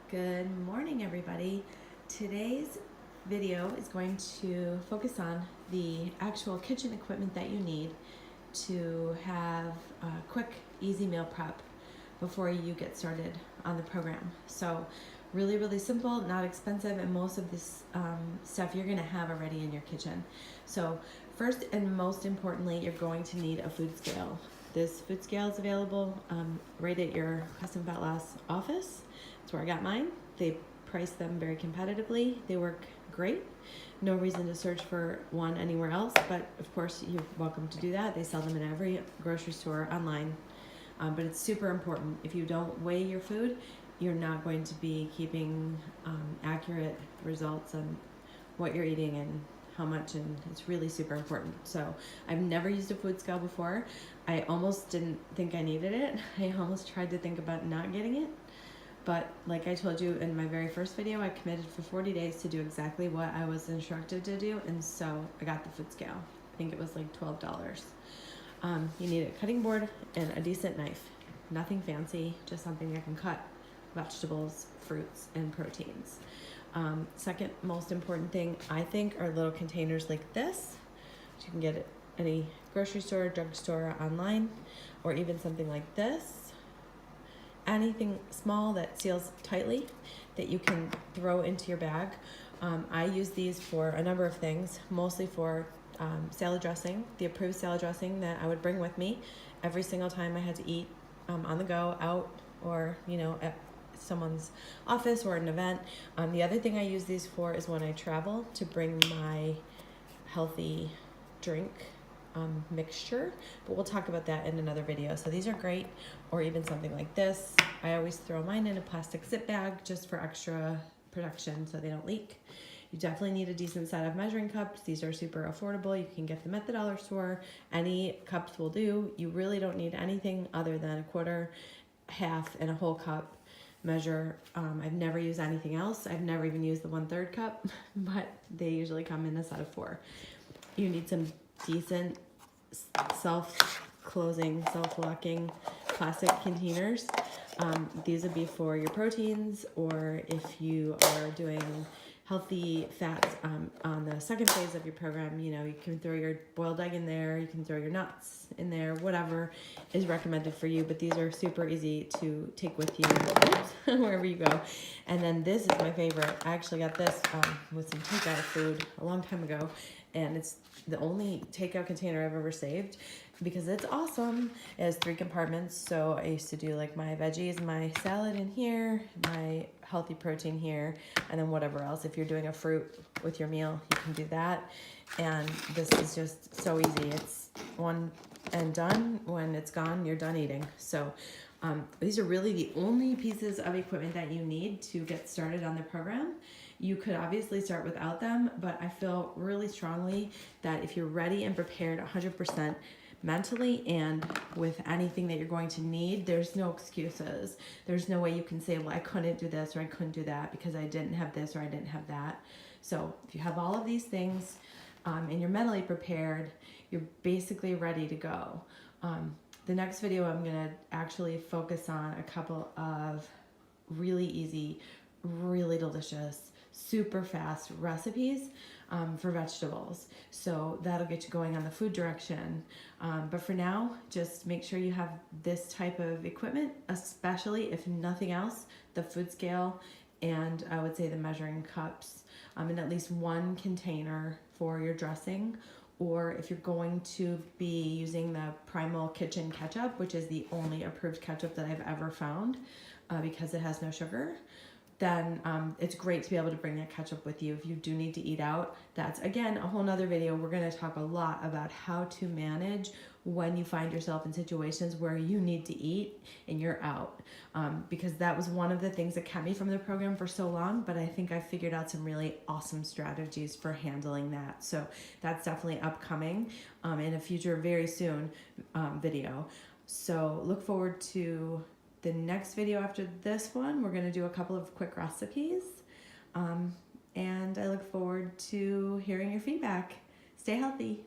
Good morning, everybody. Today's video is going to focus on the actual kitchen equipment that you need to have a quick, easy meal prep before you get started on the program. So really, really simple, not expensive, and most of this stuff you're gonna have already in your kitchen. So first and most importantly, you're going to need a food scale. This food scale is available right at your Custom Fat Loss office. That's where I got mine. They price them very competitively. They work great. No reason to search for one anywhere else, but of course you're welcome to do that. They sell them in every grocery store online. But it's super important. If you don't weigh your food, you're not going to be keeping accurate results on what you're eating and how much, and it's really super important. So I've never used a food scale before. I almost didn't think I needed it. I almost tried to think about not getting it. But like I told you in my very first video, I committed for 40 days to do exactly what I was instructed to do. And so I got the food scale. I think it was like $12. You need a cutting board and a decent knife. Nothing fancy, just something that can cut vegetables, fruits, and proteins. Second most important thing, I think, are little containers like this. You can get it at any grocery store, drugstore, online, or even something like this. Anything small that seals tightly that you can throw into your bag. I use these for a number of things, mostly for salad dressing, the approved salad dressing that I would bring with me every single time I had to eat on the go, out, or at someone's office or an event. The other thing I use these for is when I travel to bring my healthy drink mixture, but we'll talk about that in another video. So these are great, or even something like this. I always throw mine in a plastic zip bag just for extra protection so they don't leak. You definitely need a decent set of measuring cups. These are super affordable. You can get them at the dollar store. Any cups will do. You really don't need anything other than a quarter, half, and a whole cup measure. I've never used anything else. I've never even used the 1/3 cup, but they usually come in a set of 4. You need some decent self-closing, self-locking plastic containers. These would be for your proteins, or if you are doing healthy fats on the second phase of your program, you can throw your boiled egg in there, you can throw your nuts in there, whatever is recommended for you. But these are super easy to take with you wherever you go. And then this is my favorite. I actually got this with some takeout food a long time ago, and it's the only takeout container I've ever saved because it's awesome. It has 3 compartments, so I used to do like my veggies, my salad in here, my healthy protein here, and then whatever else. If you're doing a fruit with your meal, you can do that. And this is just so easy. It's one and done. When it's gone, you're done eating. So these are really the only pieces of equipment that you need to get started on the program. You could obviously start without them, but I feel really strongly that if you're ready and prepared 100% mentally and with anything that you're going to need, there's no excuses. There's no way you can say, well, I couldn't do this or I couldn't do that because I didn't have this or I didn't have that. So if you have all of these things and you're mentally prepared, you're basically ready to go. The next video, I'm gonna actually focus on a couple of really easy, really delicious, super fast recipes for vegetables. So that'll get you going on the food direction. But for now, just make sure you have this type of equipment, especially if nothing else, the food scale, and I would say the measuring cups, and at least one container for your dressing. Or if you're going to be using the Primal Kitchen ketchup, which is the only approved ketchup that I've ever found because it has no sugar, then it's great to be able to bring that ketchup with you if you do need to eat out. That's, again, a whole nother video. We're going to talk a lot about how to manage when you find yourself in situations where you need to eat and you're out. Because that was one of the things that kept me from the program for so long, but I think I figured out some really awesome strategies for handling that. So that's definitely upcoming in a future very soon video. So look forward to the next video after this one. We're going to do a couple of quick recipes. And I look forward to hearing your feedback. Stay healthy.